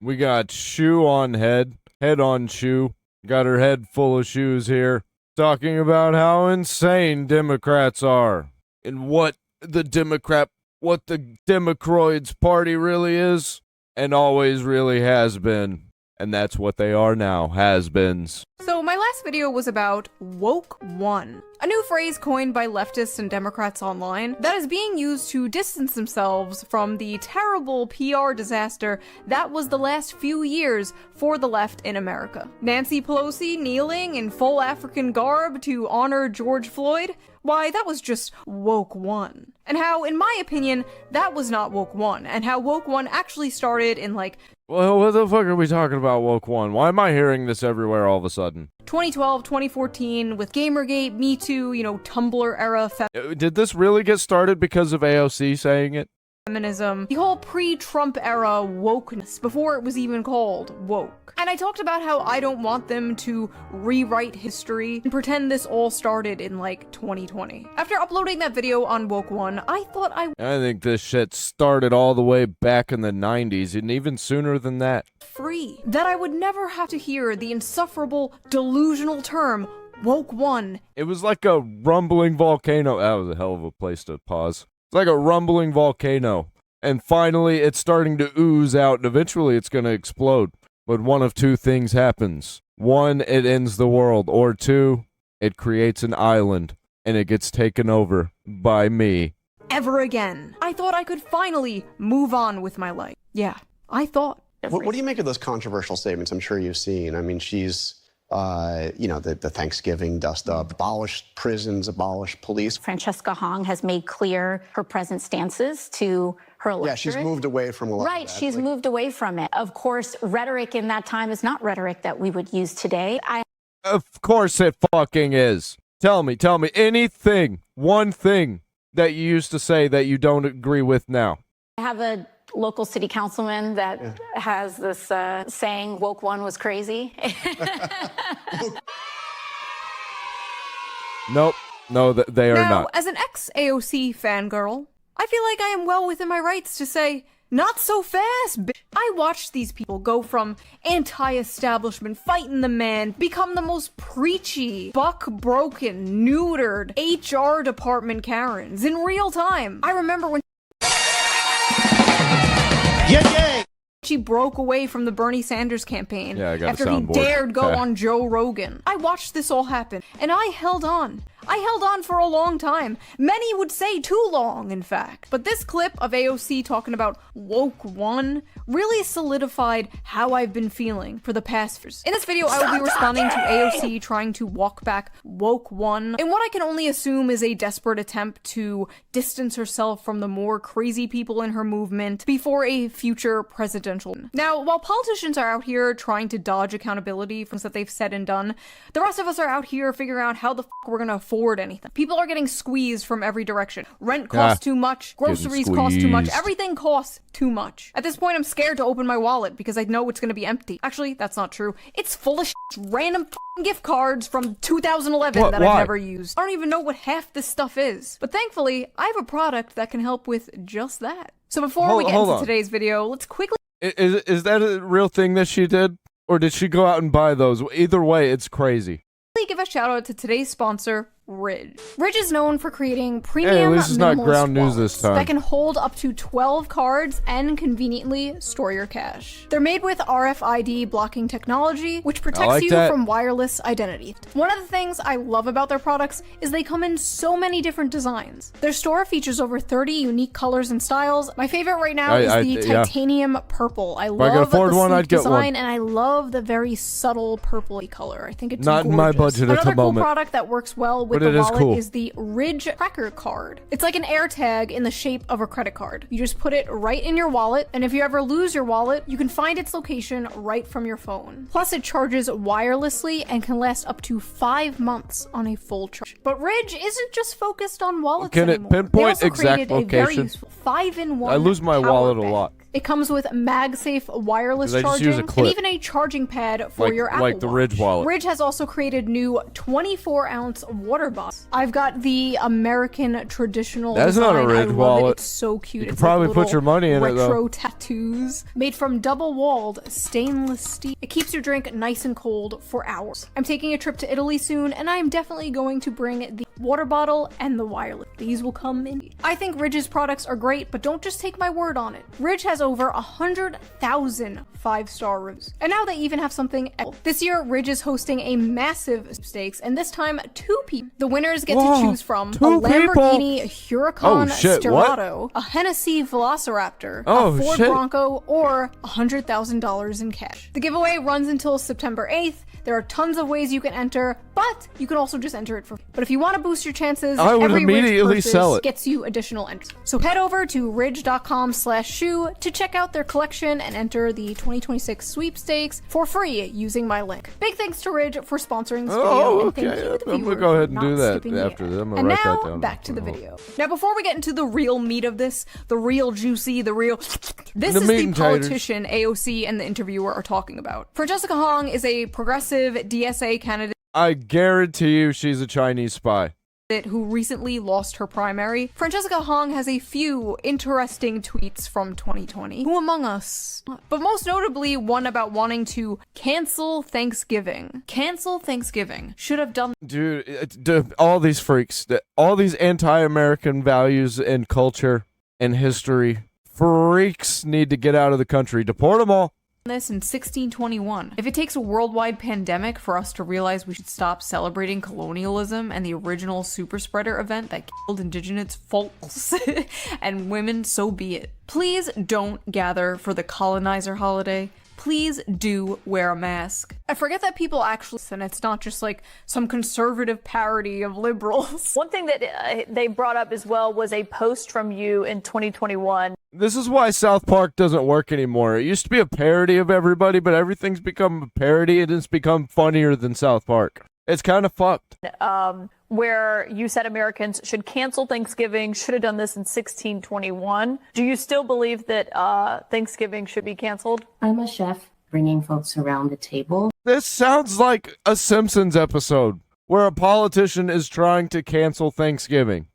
We got shoe on head, head on shoe. Got her head full of shoes here, talking about how insane Democrats are and what the Democroids party really is and always really has been. And that's what they are now, has-beens. So my last video was about woke one, a new phrase coined by leftists and Democrats online that is being used to distance themselves from the terrible PR disaster that was the last few years for the left in America. Nancy Pelosi kneeling in full African garb to honor George Floyd? Why, that was just woke one. And how, in my opinion, that was not woke one, and how woke one actually started in well, what the fuck are we talking about, woke one? Why am I hearing this everywhere all of a sudden? 2012, 2014, with Gamergate, Me Too, Tumblr era Did this really get started because of AOC saying it? feminism, the whole pre-Trump era wokeness, before it was even called woke. And I talked about how I don't want them to rewrite history and pretend this all started in 2020. After uploading that video on Woke One, I thought I think this shit started all the way back in the 90s and even sooner than that. Free. That I would never have to hear the insufferable, delusional term woke one. It was like a rumbling volcano. That was a hell of a place to pause. It's like a rumbling volcano. And finally, it's starting to ooze out, and eventually it's going to explode. But one of two things happens. One, it ends the world. Or two, it creates an island, and it gets taken over by me. Ever again. I thought I could finally move on with my life. Yeah, I thought. What do you make of those controversial statements I'm sure you've seen? I mean, she's, the Thanksgiving dust up, abolish prisons, abolish police. Francesca Hong has made clear her present stances to her electorate. Yeah, she's moved away from a lot Right, of that. she's moved away from it. Of course, rhetoric in that time is not rhetoric that we would use today. Of course it fucking is. Tell me anything, one thing that you used to say that you don't agree with now. I have a local city councilman that has this saying, woke one was crazy. Nope. No, they are now, not. As an ex-AOC fangirl, I feel like I am well within my rights to say, not so fast, bitch. I watched these people go from anti-establishment, fighting the man, become the most preachy, buck-broken, neutered HR department Karens in real time. I remember when she broke away from the Bernie Sanders campaign after he dared go on Joe Rogan. I watched this all happen, and I held on. I held on for a long time. Many would say too long, in fact. But this clip of AOC talking about woke one really solidified how I've been feeling for the past years. In this video, I will be responding to AOC trying to walk back woke one in what I can only assume is a desperate attempt to distance herself from the more crazy people in her movement before a future presidential. Now, while politicians are out here trying to dodge accountability for things that they've said and done, the rest of us are out here figuring out how the fuck we're gonna afford anything. People are getting squeezed from every direction. Rent costs too much, groceries cost too much, everything costs too much. At this point, I'm scared to open my wallet because I know it's gonna be empty. Actually, that's not true. It's full of random gift cards from 2011 that I've never used. I don't even know what half this stuff is. But thankfully, I have a product that can help with just that. So before we get into today's video, let's quickly... Is that a real thing that she did? Or did she go out and buy those? Either way, it's crazy. Give a shout out to today's sponsor, Ridge. Ridge is known for creating premium at least it's not ground news this time. that can hold up to 12 cards and conveniently store your cash. They're made with RFID blocking technology, which protects you from wireless identity. One of the things I love about their products is they come in so many different designs. Their store features over 30 unique colors and styles. My favorite right now is the titanium purple. I love the sleek design, and I love the very subtle purpley color. I think it's not gorgeous. in my budget at the Another cool moment. product that works well with the wallet is the Ridge Tracker Card. It's like an AirTag in the shape of a credit card. You just put it right in your wallet, and if you ever lose your wallet, you can find its location right from your phone. Plus, it charges wirelessly and can last up to 5 months on a full charge. But Ridge isn't just focused on wallets anymore. Can it pinpoint exact they also created a very location? useful 5-in-1 I lose my power wallet a bank. lot. It comes with MagSafe wireless charging and even a charging pad for your Apple Like the Ridge wallet. Ridge has also created new 24-ounce water bottles. I've got the American traditional That's design. not a Ridge wallet. It's so cute. You could probably put your money in it, though. Retro tattoos made from double-walled stainless steel. It keeps your drink nice and cold for hours. I'm taking a trip to Italy soon, and I'm definitely going to bring the water bottle and the wireless. These will come in. I think Ridge's products are great, but don't just take my word on it. Ridge has over 100,000 5-star reviews. And now they even have something else. This year, Ridge is hosting a massive stakes, and this time 2 people. The winners get to choose from a Lamborghini Huracan Sterrato, a Hennessy Velociraptor, a Ford Bronco, or $100,000 in cash. The giveaway runs until September 8th. There are tons of ways you can enter, but you can also just enter it for free. But if you want to boost your chances, every Ridge purchase gets you additional entries. So head over to ridge.com/shoe to check out their collection and enter the 2026 sweepstakes for free using my link. Big thanks to Ridge for sponsoring this video, and thank you to the viewers. I'm gonna go ahead and do that after this. I'm gonna write that down. And now, back to the video. Now, before we get into the real meat of this, the real juicy, this is the politician AOC and the interviewer are talking about. Francesca Hong is a progressive DSA candidate. I guarantee you she's a Chinese spy. Who recently lost her primary. Francesca Hong has a few interesting tweets from 2020. Who among us? But most notably, one about wanting to cancel Thanksgiving. Cancel Thanksgiving. Should have done. Dude, all these freaks, all these anti-American values and culture and history, freaks need to get out of the country. Deport them all. This in 1621. If it takes a worldwide pandemic for us to realize we should stop celebrating colonialism and the original super spreader event that killed indigenous folks and women, so be it. Please don't gather for the colonizer holiday. Please do wear a mask. I forget that people actually, and it's not just like some conservative parody of liberals. One thing that they brought up as well was a post from you in 2021. This is why South Park doesn't work anymore. It used to be a parody of everybody, but everything's become a parody and it's become funnier than South Park. It's kind of fucked. Where you said Americans should cancel Thanksgiving, should have done this in 1621. Do you still believe that Thanksgiving should be canceled? I'm a chef, bringing folks around the table. This sounds like a Simpsons episode where a politician is trying to cancel Thanksgiving.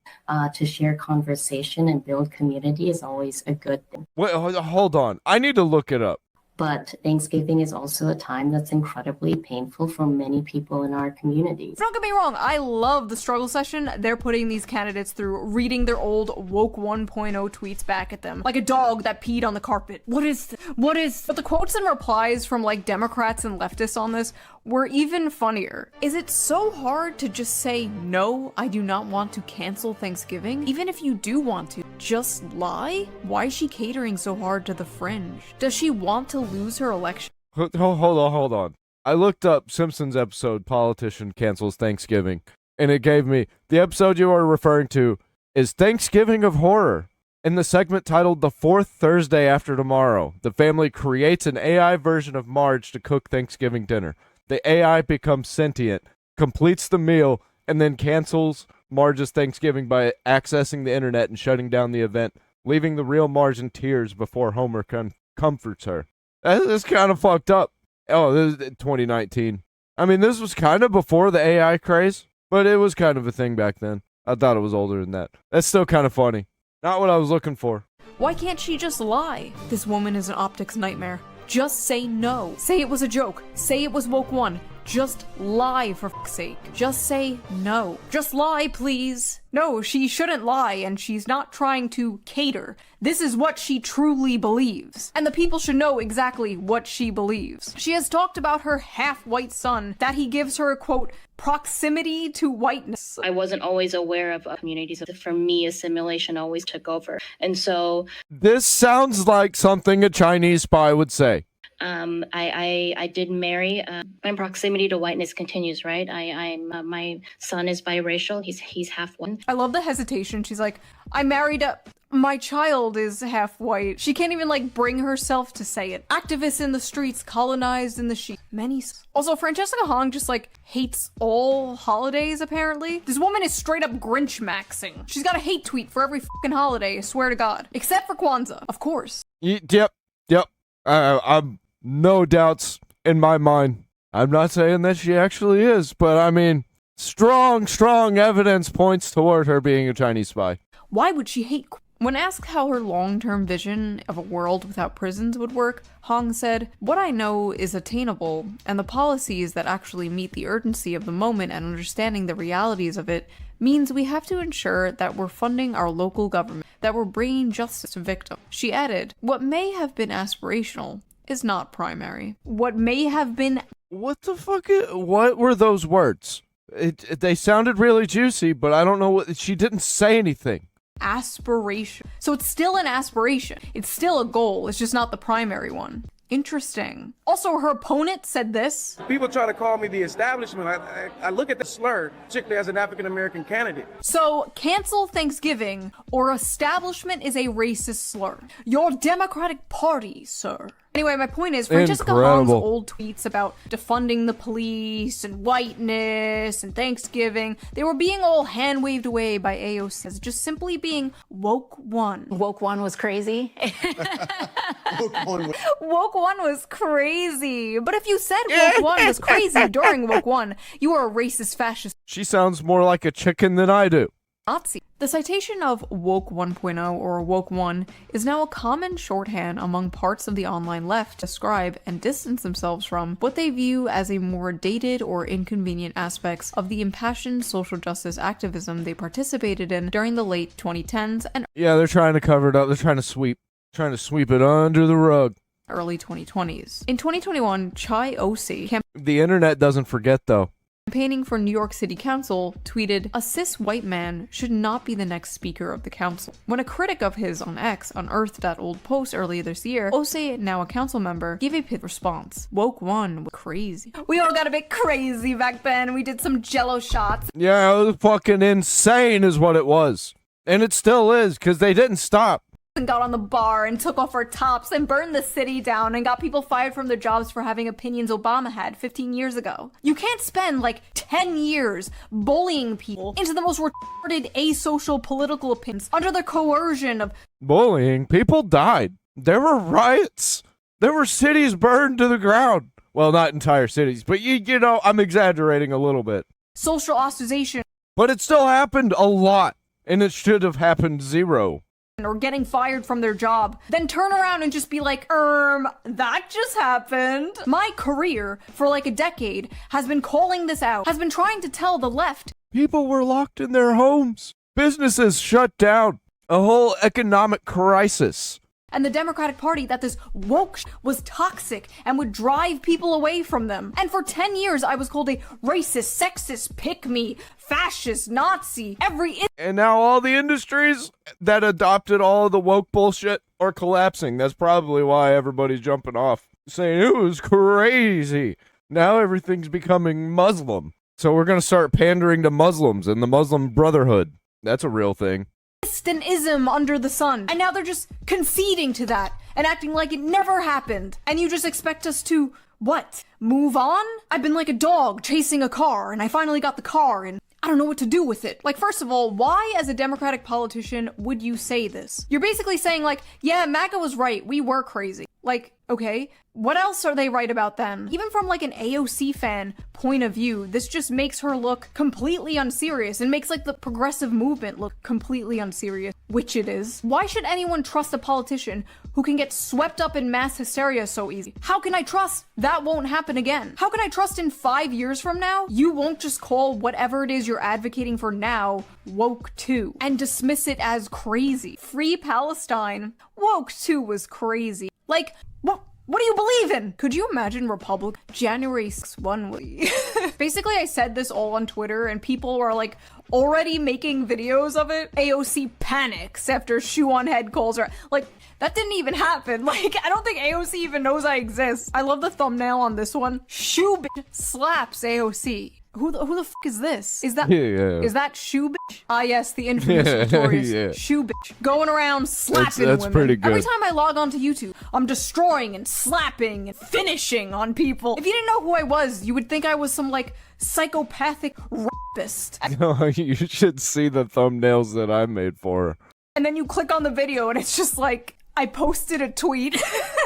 To share conversation and build community is always a good thing. Wait, hold on. I need to look it up. But Thanksgiving is also a time that's incredibly painful for many people in our communities. Don't get me wrong, I love the struggle session they're putting these candidates through, reading their old woke 1.0 tweets back at them, like a dog that peed on the carpet. What is? But the quotes and replies from like Democrats and leftists on this were even funnier. Is it so hard to just say, no, I do not want to cancel Thanksgiving? Even if you do want to, just lie? Why is she catering so hard to the fringe? Does she want to lose her election? Hold on. I looked up Simpsons episode politician cancels Thanksgiving, and it gave me the episode you are referring to is Thanksgiving of Horror. In the segment titled The Fourth Thursday After Tomorrow, the family creates an AI version of Marge to cook Thanksgiving dinner. The AI becomes sentient, completes the meal, and then cancels Marge's Thanksgiving by accessing the internet and shutting down the event, leaving the real Marge in tears before Homer comforts her. That's kind of fucked up. Oh, this is 2019. I mean, this was kind of before the AI craze, but it was kind of a thing back then. I thought it was older than that. That's still kind of funny. Not what I was looking for. Why can't she just lie? This woman is an optics nightmare. Just say no. Say it was a joke. Say it was woke 1. Just lie, for fuck's sake. Just say no. Just lie, please. No, she shouldn't lie, and she's not trying to cater. This is what she truly believes. And the people should know exactly what she believes. She has talked about her half-white son, that he gives her, quote, proximity to whiteness. I wasn't always aware of communities. For me, assimilation always took over. And so... This sounds like something a Chinese spy would say. I did marry. My proximity to whiteness continues, right? My son is biracial. He's half white. I love the hesitation. She's like, I married my child is half white. She can't even like bring herself to say it. Activists in the streets, colonized in the sheep. Also, Francesca Hong just like hates all holidays, apparently. This woman is straight up Grinch maxing. She's got a hate tweet for every fucking holiday, I swear to God. Except for Kwanzaa, of course. Yep. Yep. I'm no doubts in my mind. I'm not saying that she actually is, but I mean, strong evidence points toward her being a Chinese spy. Why would she hate? When asked how her long-term vision of a world without prisons would work, Hong said, "What I know is attainable, and the policies that actually meet the urgency of the moment and understanding the realities of it means we have to ensure that we're funding our local government, that we're bringing justice to victims." She added, "What may have been aspirational is not primary. What may have been..." What the fuck? What were those words? They sounded really juicy, but I don't know what... She didn't say anything. Aspiration. So it's still an aspiration. It's still a goal. It's just not the primary one. Interesting. Also, her opponent said this. People try to call me the establishment. I look at the slur, particularly as an African-American candidate. So, cancel Thanksgiving or establishment is a racist slur. Your Democratic Party, sir. Anyway, my point is, Francesca Hong's old tweets about defunding the police and whiteness and Thanksgiving, they were being all hand-waved away by AOC as just simply being woke one. Woke one was crazy. Woke one was crazy. But if you said woke one was crazy during woke one, you are a racist fascist. She sounds more like a chicken than I do. Nazi. The citation of woke 1.0 or woke 1 is now a common shorthand among parts of the online left to describe and distance themselves from what they view as a more dated or inconvenient aspects of the impassioned social justice activism they participated in during the late 2010s and they're trying to cover it up. They're trying to sweep it under the rug. Early 2020s. In 2021, Chai Osi, the internet doesn't forget though, campaigning for New York City Council, tweeted, "A cis white man should not be the next speaker of the council." When a critic of his on X unearthed that old post earlier this year, Ose, now a council member, gave a pit response. Woke one was crazy. We all got a bit crazy back then. We did some jello shots. Yeah, it was fucking insane is what it was. And it still is, because they didn't stop. And got on the bar and took off our tops and burned the city down and got people fired from their jobs for having opinions Obama had 15 years ago. You can't spend like 10 years bullying people into the most retarded asocial political opinions under the coercion of bullying. People died. There were riots. There were cities burned to the ground. Well, not entire cities, but you know, I'm exaggerating a little bit. Social ostracization. But it still happened a lot, and it should have happened zero. Or getting fired from their job, then turn around and just be like, that just happened. My career for like a decade has been calling this out, has been trying to tell the left. People were locked in their homes. Businesses shut down. A whole economic crisis. And the Democratic Party that this woke was toxic and would drive people away from them. And for 10 years, I was called a racist, sexist, pick-me, fascist, Nazi, And now all the industries that adopted all of the woke bullshit are collapsing. That's probably why everybody's jumping off, saying it was crazy. Now everything's becoming Muslim. So we're going to start pandering to Muslims and the Muslim Brotherhood. That's a real thing. An ism under the sun. And now they're just conceding to that and acting like it never happened. And you just expect us to, what? Move on? I've been like a dog chasing a car and I finally got the car and I don't know what to do with it. Like, first of all, why as a Democratic politician would you say this? You're basically saying like, yeah, MAGA was right. We were crazy. Like, okay, what else are they right about then? Even from like an AOC fan point of view, this just makes her look completely unserious and makes like the progressive movement look completely unserious, which it is. Why should anyone trust a politician who can get swept up in mass hysteria so easy? How can I trust that won't happen again? How can I trust in 5 years from now, you won't just call whatever it is you're advocating for now woke 2 and dismiss it as crazy? Free Palestine. Woke 2 was crazy. Like, what do you believe in? Could you imagine Republic January 6th 1 week? Basically, I said this all on Twitter and people were like already making videos of it. AOC panics after Shoe0nHead calls her. Like, that didn't even happen. Like, I don't think AOC even knows I exist. I love the thumbnail on this one. Shoe bitch slaps AOC. Who the fuck is this? Is that is that Shoe bitch? Ah yes, the infamous notorious Shoe bitch going around slapping that's women. Pretty good. Every time I log on to YouTube, I'm destroying and slapping and finishing on people. If you didn't know who I was, you would think I was some like psychopathic rapist. No, you should see the thumbnails that I made for her. And then you click on the video and it's just like I posted a tweet.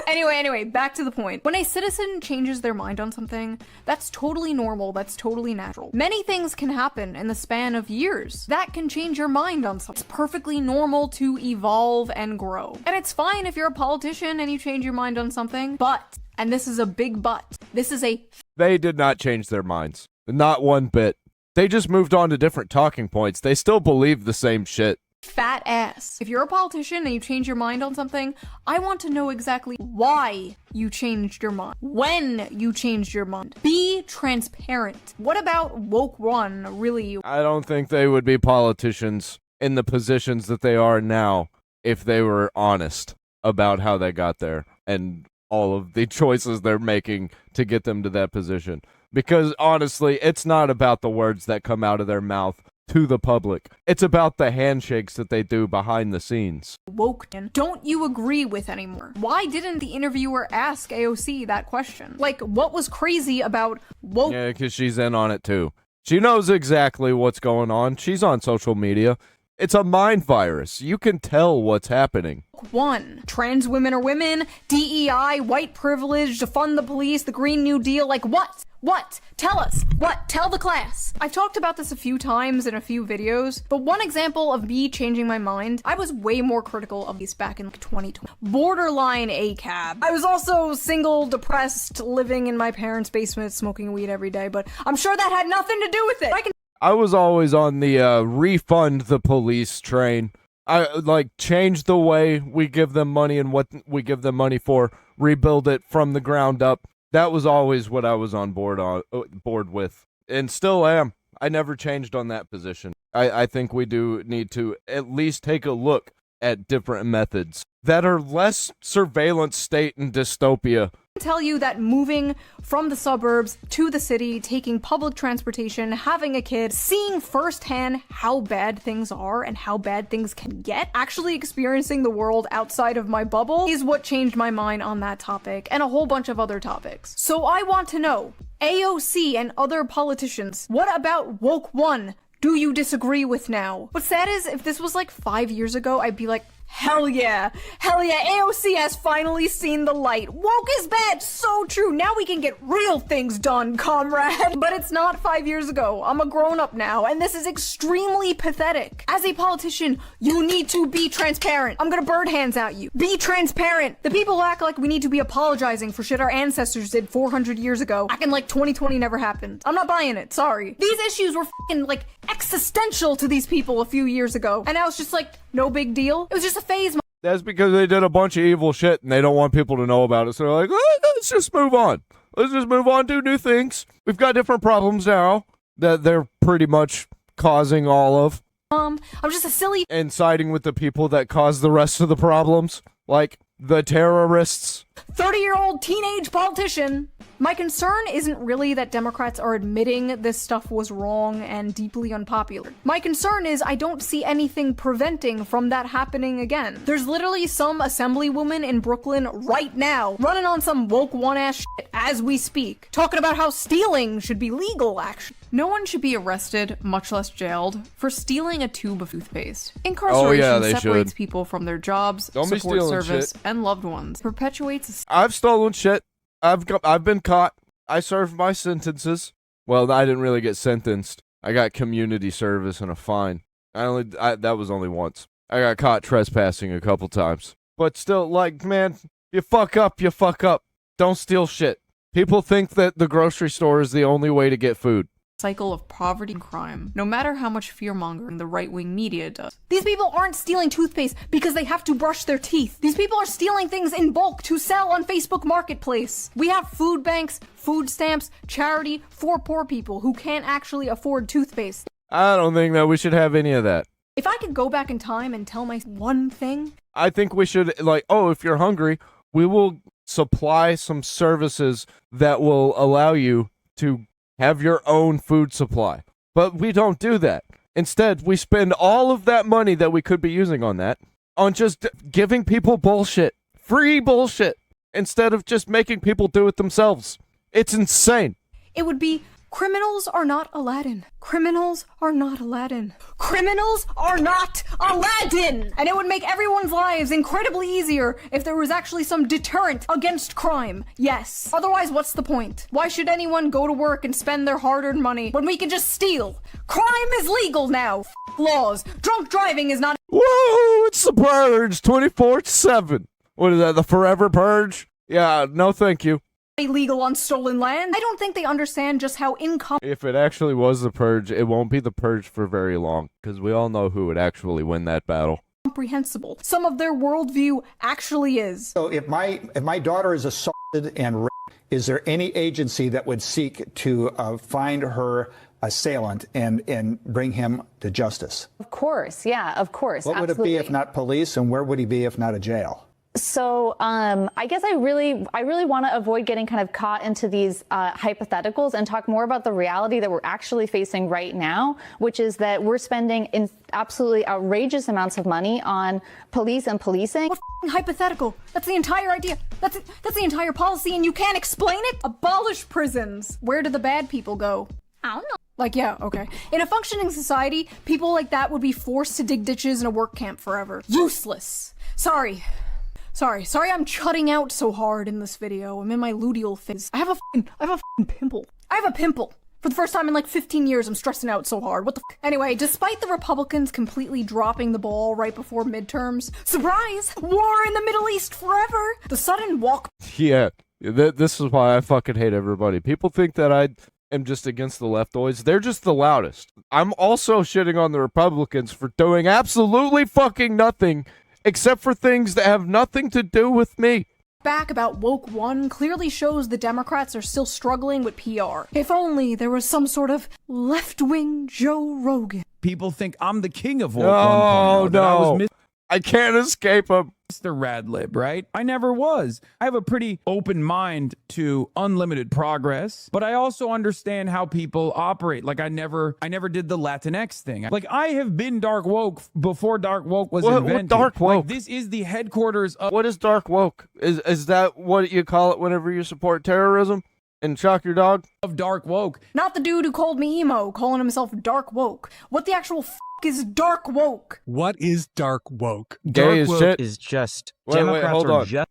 Anyway, back to the point. When a citizen changes their mind on something, that's totally normal, that's totally natural. Many things can happen in the span of years that can change your mind on something. It's perfectly normal to evolve and grow. And it's fine if you're a politician and you change your mind on something, but, and this is a big but, this is a... They did not change their minds. Not one bit. They just moved on to different talking points. They still believe the same shit. Fat ass. If you're a politician and you change your mind on something, I want to know exactly why you changed your mind. When you changed your mind. Be transparent. What about woke one, really? I don't think they would be politicians in the positions that they are now if they were honest about how they got there and all of the choices they're making to get them to that position. Because honestly, it's not about the words that come out of their mouth to the public. It's about the handshakes that they do behind the scenes. Woke don't you agree with anymore? Why didn't the interviewer ask AOC that question? Like, what was crazy about woke? Yeah, because she's in on it too. She knows exactly what's going on. She's on social media. It's a mind virus. You can tell what's happening. One, trans women are women, DEI, white privilege, defund the police, the Green New Deal, like what? What? Tell us. What? Tell the class. I've talked about this a few times in a few videos, but one example of me changing my mind, I was way more critical of these back in like 2020. Borderline ACAB. I was also single, depressed, living in my parents' basement, smoking weed every day, but I'm sure that had nothing to do with it. I was always on the refund the police train. I change the way we give them money and what we give them money for, rebuild it from the ground up. That was always what I was on board with, and still am. I never changed on that position. I think we do need to at least take a look at different methods that are less surveillance state and dystopia. Tell you that moving from the suburbs to the city, taking public transportation, having a kid, seeing firsthand how bad things are and how bad things can get, actually experiencing the world outside of my bubble is what changed my mind on that topic and a whole bunch of other topics. So I want to know, AOC and other politicians, what about woke one do you disagree with now? What's sad is if this was like 5 years ago, I'd be like, hell yeah, AOC has finally seen the light. Woke is bad, so true. Now we can get real things done, comrade. But it's not 5 years ago. I'm a grown-up now, and this is extremely pathetic. As a politician, you need to be transparent. I'm gonna bird hands at you. Be transparent. The people who act like we need to be apologizing for shit our ancestors did 400 years ago, acting like 2020 never happened. I'm not buying it, sorry. These issues were fucking like existential to these people a few years ago, and now it's just like, no big deal. It was just a phase. That's because they did a bunch of evil shit and they don't want people to know about it. So they're like, let's just move on. Let's just move on, do new things. We've got different problems now that they're pretty much causing all of. I'm just a silly... And siding with the people that cause the rest of the problems, like the terrorists. 30-year-old teenage politician. My concern isn't really that Democrats are admitting this stuff was wrong and deeply unpopular. My concern is I don't see anything preventing from that happening again. There's literally some assemblywoman in Brooklyn right now running on some woke one-ass shit as we speak, talking about how stealing should be legal, actually. No one should be arrested, much less jailed, for stealing a tube of toothpaste. Incarceration separates people from their jobs, support service, and loved ones. Perpetuates... I've stolen shit. I've been caught. I served my sentences. Well, I didn't really get sentenced. I got community service and a fine. That was only once. I got caught trespassing a couple times. But still, like, man, you fuck up, you fuck up. Don't steal shit. People think that the grocery store is the only way to get food. Cycle of poverty and crime, no matter how much fear-mongering the right-wing media does. These people aren't stealing toothpaste because they have to brush their teeth. These people are stealing things in bulk to sell on Facebook Marketplace. We have food banks, food stamps, charity for poor people who can't actually afford toothpaste. I don't think that we should have any of that. If I could go back in time and tell my one thing... I think we should, if you're hungry, we will supply some services that will allow you to have your own food supply. But we don't do that. Instead, we spend all of that money that we could be using on that on just giving people bullshit. Free bullshit. Instead of just making people do it themselves. It's insane. It would be Criminals are not Aladdin. Criminals are not Aladdin. Criminals are not Aladdin! And it would make everyone's lives incredibly easier if there was actually some deterrent against crime. Yes. Otherwise, what's the point? Why should anyone go to work and spend their hard-earned money when we can just steal? Crime is legal now. Laws. Drunk driving is not— Whoa, it's the purge 24/7. What is that, the forever purge? Yeah, no thank you. illegal on stolen land. I don't think they understand just how If it actually was the purge, it won't be the purge for very long, because we all know who would actually win that battle. Incomprehensible some of their worldview actually is. So if my daughter is assaulted and raped, is there any agency that would seek to find her assailant and bring him to justice? Of course, yeah, of course. What would it be if not police, and where would he be if not a jail? So I guess I really want to avoid getting kind of caught into these hypotheticals and talk more about the reality that we're actually facing right now, which is that we're spending absolutely outrageous amounts of money on police and policing. What hypothetical? That's the entire idea. That's the entire policy, and you can't explain it? Abolish prisons. Where do the bad people go? I don't know. Like, yeah, okay. In a functioning society, people like that would be forced to dig ditches in a work camp forever. Useless. Sorry, I'm chutting out so hard in this video. I'm in my luteal phase. I have a fucking pimple. I have a pimple. For the first time in like 15 years, I'm stressing out so hard. What the f? Anyway, despite the Republicans completely dropping the ball right before midterms, surprise! War in the Middle East forever! The sudden walk— Yeah, this is why I fucking hate everybody. People think that I am just against the leftoids. They're just the loudest. I'm also shitting on the Republicans for doing absolutely fucking nothing except for things that have nothing to do with me. Back about Woke 1 clearly shows the Democrats are still struggling with PR. If only there was some sort of left-wing Joe Rogan. People think I'm the king of Woke 1.0. Oh, no. I can't escape him. Mr. Radlib, right? I never was. I have a pretty open mind to unlimited progress, but I also understand how people operate. Like I never did the Latinx thing. Like I have been dark woke before dark woke was invented. What dark woke? Like, this is the headquarters of— What is dark woke? Is that what you call it whenever you support terrorism and shock your dog? Of dark woke. Not the dude who called me emo, calling himself dark woke. What the actual f is dark woke? What is dark woke? Gay dark woke shit. is just Democrats hold are on. just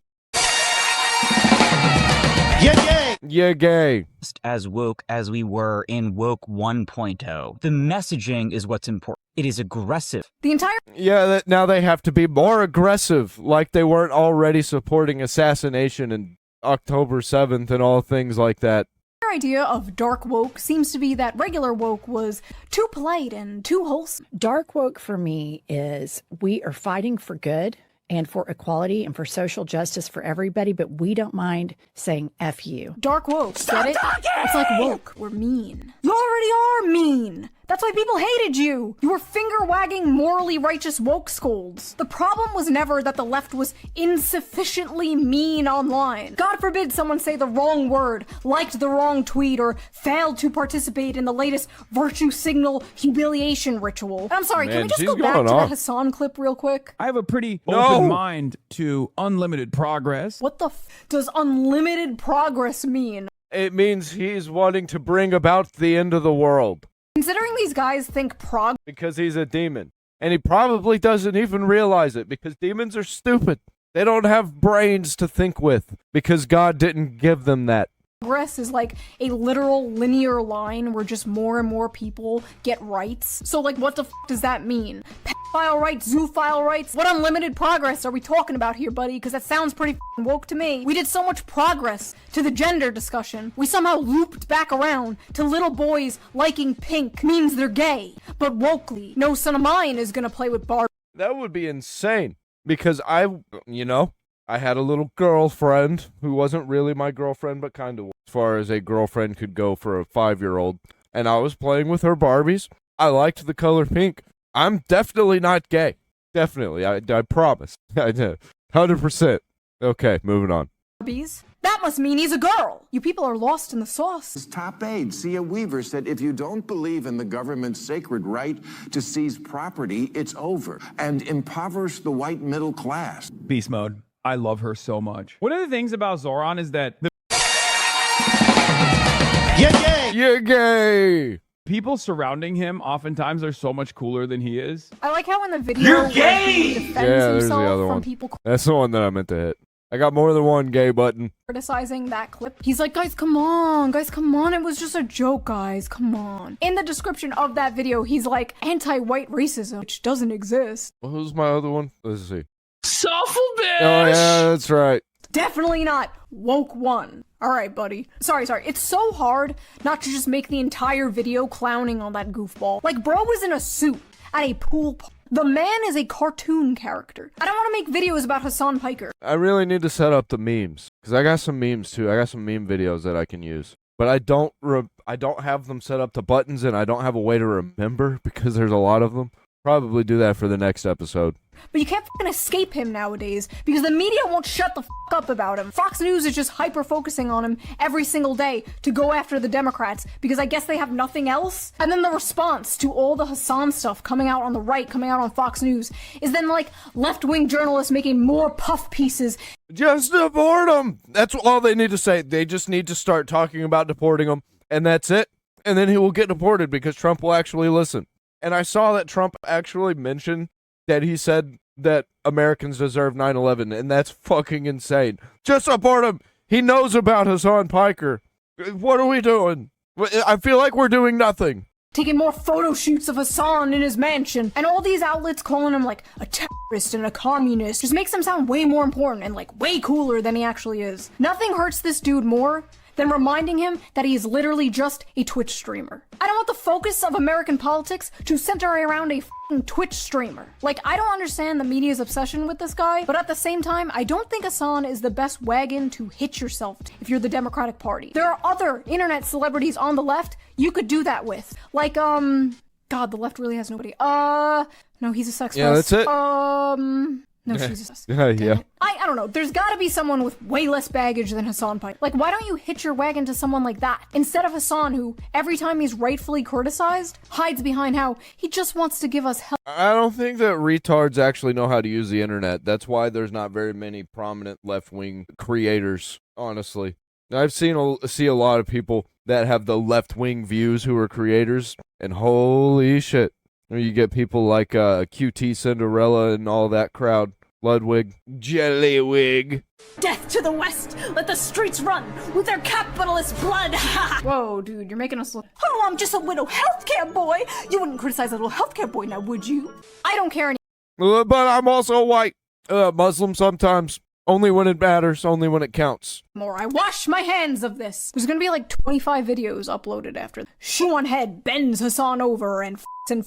Yeah, gay. As woke as we were in Woke 1.0. The messaging is what's important. It is aggressive. The entire— Yeah, now they have to be more aggressive, like they weren't already supporting assassination and October 7th and all things like that. The idea of dark woke seems to be that regular woke was too polite and too wholesome. Dark woke for me is we are fighting for good and for equality and for social justice for everybody, but we don't mind saying F you. Dark woke, get it? It's like woke, we're mean. You already are mean! That's why people hated you! You were finger-wagging, morally righteous woke scolds. The problem was never that the left was insufficiently mean online. God forbid someone say the wrong word, liked the wrong tweet, or failed to participate in the latest virtue signal humiliation ritual. I'm sorry, can we just go back to that Hassan clip real quick? I have a pretty open mind to unlimited progress. What the f does unlimited progress mean? It means he's wanting to bring about the end of the world. Considering these guys think because he's a demon. And he probably doesn't even realize it, because demons are stupid. They don't have brains to think with, because God didn't give them that. Progress is like a literal linear line where just more and more people get rights. So like what the f does that mean? Pedophile rights, zoophile rights? What unlimited progress are we talking about here, buddy? Because that sounds pretty woke to me. We did so much progress to the gender discussion. We somehow looped back around to little boys liking pink means they're gay. But wokely, no son of mine is gonna play with Barbie. That would be insane. Because I had a little girlfriend who wasn't really my girlfriend, but kind of as far as a girlfriend could go for a 5-year-old. And I was playing with her Barbies. I liked the color pink. I'm definitely not gay. Definitely. I promise. I did. 100%. Okay, moving on. Barbies? That must mean he's a girl. You people are lost in the sauce. His top aide, Sia Weaver, said if you don't believe in the government's sacred right to seize property, it's over and impoverish the white middle class. Beast mode. I love her so much. One of the things about Zoran is that Yeah, You're gay. People surrounding him oftentimes are so much cooler than he is. I like how in the video he defends himself from people That's the one that I meant to hit. I got more than one gay button. Criticizing that clip. He's like, guys, come on. It was just a joke, guys. Come on. In the description of that video, he's like, anti-white racism, which doesn't exist. Well, who's my other one? Let's see. Soulful bitch! Oh, yeah, that's right. Definitely not woke one. All right, buddy. Sorry. It's so hard not to just make the entire video clowning on that goofball. Like, bro was in a suit at a pool. The man is a cartoon character. I don't want to make videos about Hassan Piker. I really need to set up the memes, because I got some memes too. I got some meme videos that I can use. But I don't have them set up to buttons, and I don't have a way to remember because there's a lot of them. Probably do that for the next episode. But you can't fucking escape him nowadays because the media won't shut the fuck up about him. Fox News is just hyper-focusing on him every single day to go after the Democrats because I guess they have nothing else. And then the response to all the Hassan stuff coming out on the right, coming out on Fox News, is then like left-wing journalists making more puff pieces. Just deport him! That's all they need to say. They just need to start talking about deporting him, and that's it. And then he will get deported because Trump will actually listen. And I saw that Trump actually mentioned that he said that Americans deserve 9/11, and that's fucking insane. Just support him. He knows about Hassan Piker. What are we doing? I feel like we're doing nothing. Taking more photo shoots of Hassan in his mansion, and all these outlets calling him like a terrorist and a communist just makes him sound way more important and like way cooler than he actually is. Nothing hurts this dude more than reminding him that he is literally just a Twitch streamer. I don't want the focus of American politics to center around a f***ing Twitch streamer. Like, I don't understand the media's obsession with this guy, but at the same time, I don't think Hassan is the best wagon to hitch yourself to if you're the Democratic Party. There are other internet celebrities on the left you could do that with. Like, God, the left really has nobody. No, he's a sex Yeah, that's it. No, Jesus. Yeah. I don't know. There's gotta be someone with way less baggage than Hassan Piker. Like, why don't you hitch your wagon to someone like that? Instead of Hassan, who, every time he's rightfully criticized, hides behind how he just wants to give us help. I don't think that retards actually know how to use the internet. That's why there's not very many prominent left-wing creators, honestly. I've see a lot of people that have the left-wing views who are creators, and holy shit. You get people like QT Cinderella and all that crowd. Ludwig. Jellywig. Death to the West! Let the streets run with their capitalist blood! Whoa, dude, you're making us look. Oh, I'm just a little healthcare boy! You wouldn't criticize a little healthcare boy now, would you? I don't care any. But I'm also white. Muslim sometimes. Only when it matters, only when it counts. More. I wash my hands of this. There's gonna be like 25 videos uploaded after. Shoe0nHead bends Hassan over and and.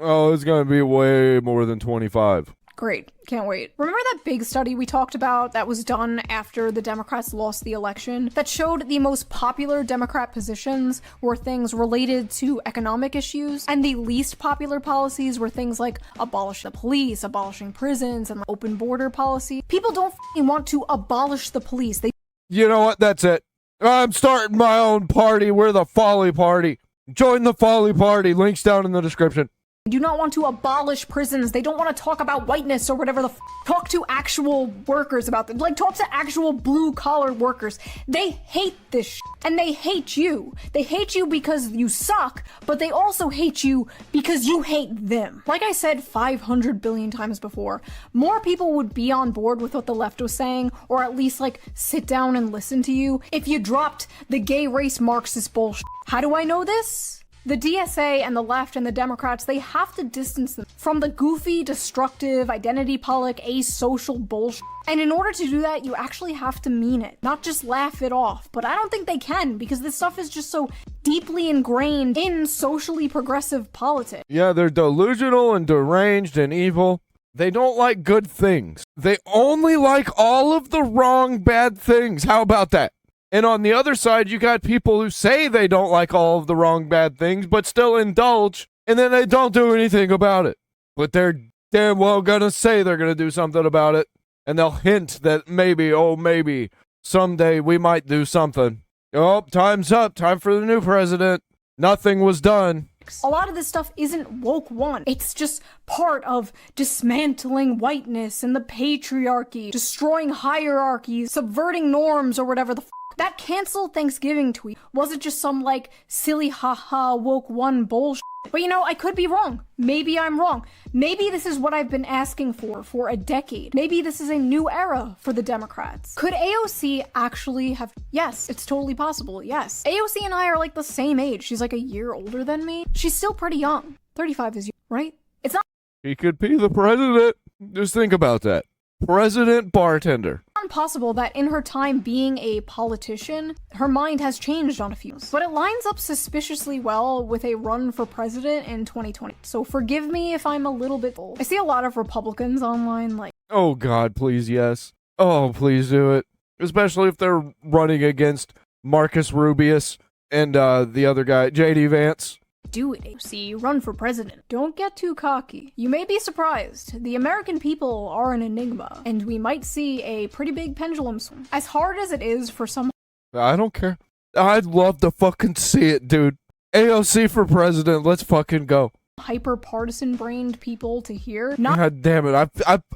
Oh, it's gonna be way more than 25. Great. Can't wait. Remember that big study we talked about that was done after the Democrats lost the election that showed the most popular Democrat positions were things related to economic issues, and the least popular policies were things like abolish the police, abolishing prisons, and open border policy? People don't f***ing want to abolish the police. You know what? That's it. I'm starting my own party. We're the Folly Party. Join the Folly Party. Links down in the description. Do not want to abolish prisons. They don't want to talk about whiteness or whatever the talk to actual workers about them. Like, talk to actual blue-collar workers. They hate this shit, and they hate you. They hate you because you suck, but they also hate you because you hate them. Like I said 500 billion times before, more people would be on board with what the left was saying, or at least, like, sit down and listen to you if you dropped the gay race Marxist bullshit. How do I know this? The DSA and the left and the Democrats, they have to distance them from the goofy, destructive, identity politics, asocial bullshit. And in order to do that, you actually have to mean it, not just laugh it off. But I don't think they can, because this stuff is just so deeply ingrained in socially progressive politics. Yeah, they're delusional and deranged and evil. They don't like good things. They only like all of the wrong, bad things. How about that? And on the other side, you got people who say they don't like all of the wrong, bad things, but still indulge, and then they don't do anything about it. But they're damn well gonna say they're gonna do something about it, and they'll hint that maybe, oh maybe, someday we might do something. Oh, time's up. Time for the new president. Nothing was done. A lot of this stuff isn't woke one. It's just part of dismantling whiteness and the patriarchy, destroying hierarchies, subverting norms, or whatever the That cancel Thanksgiving tweet wasn't just some like silly haha woke one bullshit. But you know, I could be wrong. Maybe I'm wrong. Maybe this is what I've been asking for a decade. Maybe this is a new era for the Democrats. Could AOC actually have... Yes, it's totally possible, yes. AOC and I are like the same age. She's like a year older than me. She's still pretty young. 35 is young, right? It's not... He could be the president. Just think about that. President bartender. Impossible that in her time being a politician, her mind has changed on a few. But it lines up suspiciously well with a run for president in 2020. So forgive me if I'm a little bit old. I see a lot of Republicans online like, oh God, please, yes. Oh, please do it. Especially if they're running against Marcus Rubius and the other guy, J.D. Vance. Do it, AOC. Run for president. Don't get too cocky. You may be surprised. The American people are an enigma, and we might see a pretty big pendulum swing. As hard as it is for some... I don't care. I'd love to fucking see it, dude. AOC for president. Let's fucking go. Hyper-partisan brained people to hear. God damn it.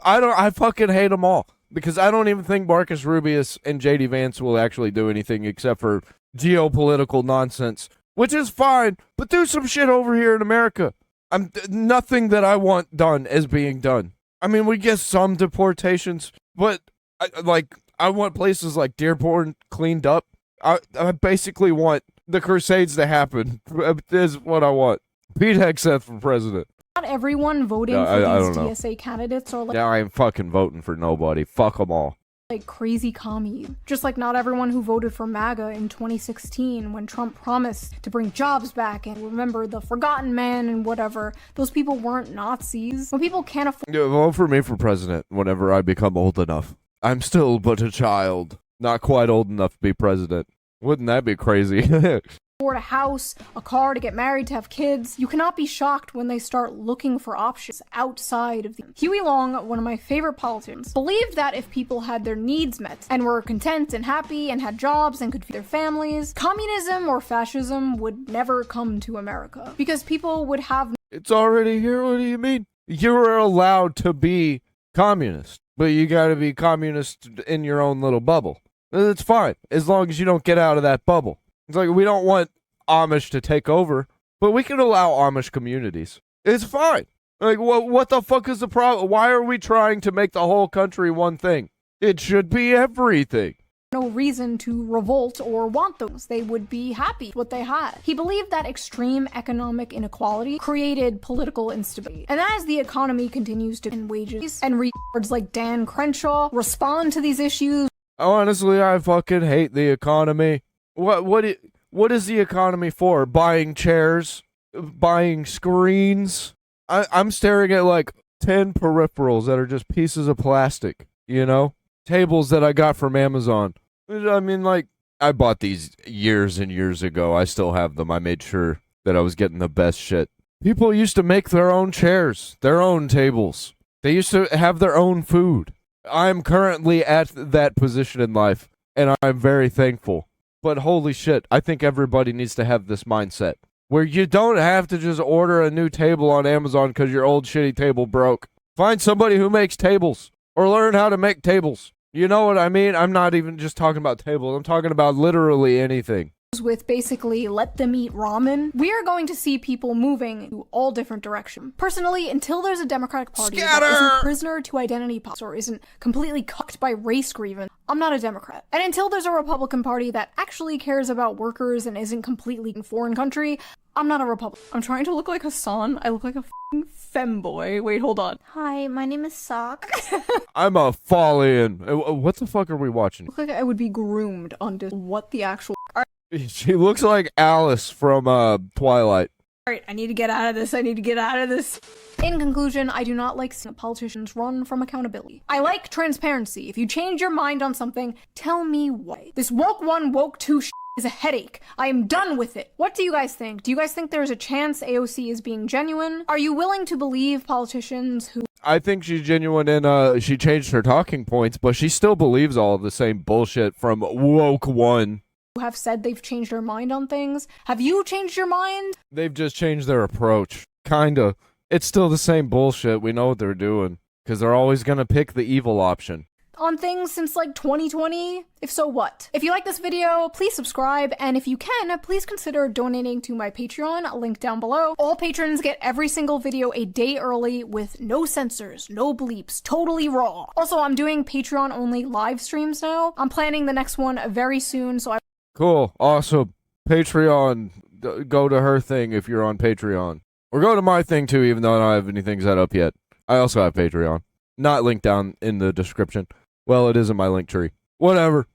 I fucking hate them all. Because I don't even think Marcus Rubius and J.D. Vance will actually do anything except for geopolitical nonsense. Which is fine, but do some shit over here in America. Nothing that I want done is being done. I mean, we get some deportations, but I want places like Dearborn cleaned up. I basically want the Crusades to happen. Is what I want. Pete Hegseth for president. Not everyone voting for these DSA candidates are like... Yeah, I am fucking voting for nobody. Fuck them all. Like crazy commie. Just like not everyone who voted for MAGA in 2016 when Trump promised to bring jobs back and remember the forgotten man and whatever. Those people weren't Nazis. When people can't afford... Yeah, vote for me for president whenever I become old enough. I'm still but a child. Not quite old enough to be president. Wouldn't that be crazy? Afford a house, a car, to get married, to have kids. You cannot be shocked when they start looking for options outside of the... Huey Long, one of my favorite politicians, believed that if people had their needs met and were content and happy and had jobs and could feed their families, communism or fascism would never come to America because people would have... It's already here. What do you mean? You're allowed to be communist, but you gotta be communist in your own little bubble. It's fine as long as you don't get out of that bubble. It's like, we don't want Amish to take over, but we can allow Amish communities. It's fine. Like, what the fuck is the problem? Why are we trying to make the whole country one thing? It should be everything. No reason to revolt or want those. They would be happy with what they had. He believed that extreme economic inequality created political instability. And as the economy continues to end wages and retards like Dan Crenshaw respond to these issues. Honestly, I fucking hate the economy. What is the economy for? Buying chairs? Buying screens? I'm staring at like 10 peripherals that are just pieces of plastic, you know? Tables that I got from Amazon. I mean, like, I bought these years and years ago. I still have them. I made sure that I was getting the best shit. People used to make their own chairs, their own tables. They used to have their own food. I'm currently at that position in life, and I'm very thankful. But holy shit, I think everybody needs to have this mindset where you don't have to just order a new table on Amazon because your old shitty table broke. Find somebody who makes tables or learn how to make tables. You know what I mean? I'm not even just talking about tables. I'm talking about literally anything. With basically let them eat ramen, we are going to see people moving to all different directions. Personally, until there's a Democratic Party that isn't prisoner to identity politics or isn't completely cucked by race grievance, I'm not a Democrat. And until there's a Republican Party that actually cares about workers and isn't completely in foreign country, I'm not a Republican. I'm trying to look like Hassan. I look like a f***ing femboy. Wait, hold on. Hi, my name is Sock. I'm a Folly. What the fuck are we watching? I look like I would be groomed on what the actual... She looks like Alice from Twilight. Alright, I need to get out of this. In conclusion, I do not like seeing politicians run from accountability. I like transparency. If you change your mind on something, tell me why. This woke one, woke two is a headache. I am done with it. What do you guys think? Do you guys think there's a chance AOC is being genuine? Are you willing to believe politicians who... I think she's genuine and she changed her talking points, but she still believes all of the same bullshit from woke one. Have said they've changed their mind on things. Have you changed your mind? They've just changed their approach. Kinda. It's still the same bullshit. We know what they're doing. Because they're always gonna pick the evil option. on things since like 2020? If so, what? If you like this video, please subscribe, and if you can, please consider donating to my Patreon, link down below. All patrons get every single video a day early with no censors, no bleeps, totally raw. Also, I'm doing Patreon-only live streams now. I'm planning the next one very soon, so Cool, awesome. Patreon, go to her thing if you're on Patreon. Or go to my thing too, even though I don't have anything set up yet. I also have Patreon. Not linked down in the description. Well, it is in my link tree. Whatever.